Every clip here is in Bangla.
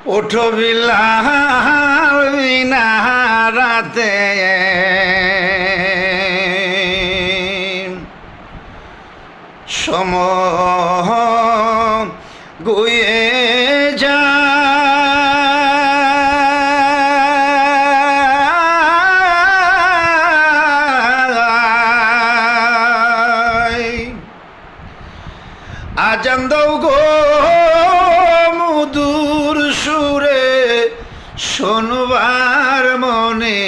ওঠো বিলাল মিনারাতে সময় গুয়ে যায় আজান দাও গো মধুর সুরে শোনবার মনে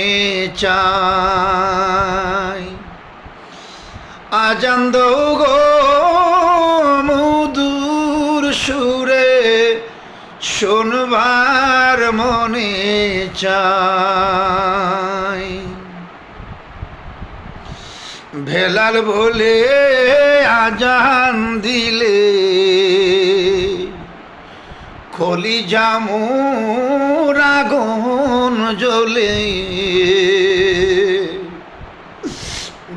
চায় আজান দাও গো মধুর সুরে শোনবার মনে চায় বেলাল বলে আজান দিলে কলিজা মোর আগুন জ্বলে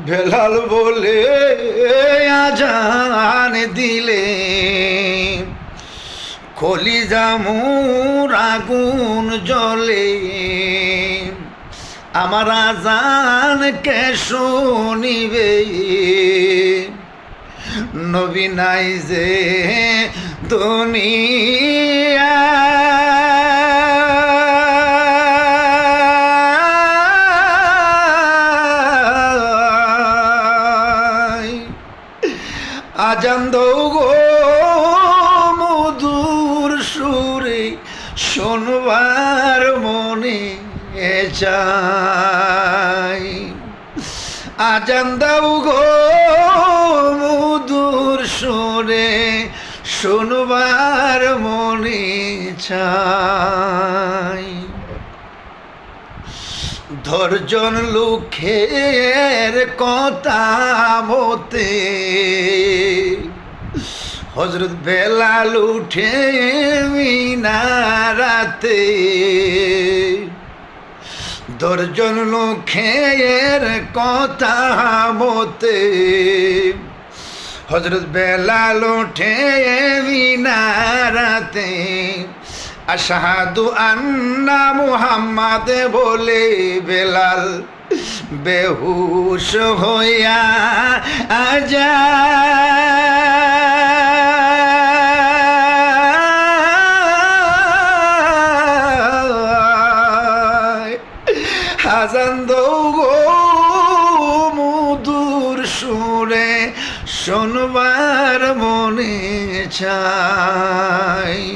বেলাল বলে আজান দিলে কলিজা মোর আগুন জ্বলে আমার আজান কে শুনিবে নবী নাই যে দুনিয়া আজান দাও গো মধুর সুরে শোনবার মনে চায় আজান দাও গো মধুর সুরে শোনবার মনে চায় ধর্জন লোকের কথা মতে হযরত বেলাল উঠে মিনারাতে দর্জন লোকের কথা মতে হযরত বেলাল উঠে মিনারাতে আশহাদু আন্না মুহাম্মাদ বলে বেলাল বেহুশ হইয়া যায় আজান দাও গো মধুর সুরে শোনবার মনে চায়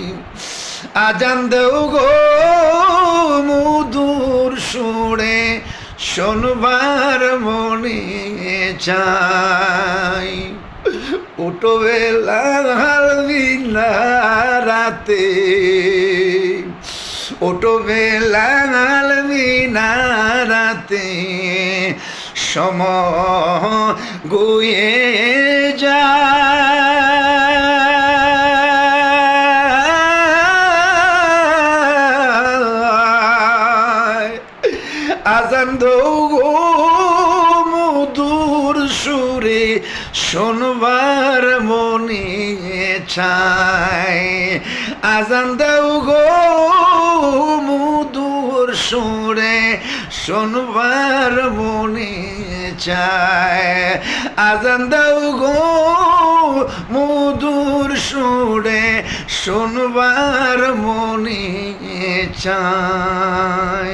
আজান দাও গো মধুর সুরে শোনবার মনে চায় উঠো বেলাল মিনারাতে ওঠো বেলাল মিনারাতে সময় গুয়ে যায় আজান দাও গো মধুর সুরে শোনবার মনে চায় আজান দাও গো মধুর সুরে শোনবার মনে চায় আজান দাও গো মধুর সুরে শোনবার মনে চায়।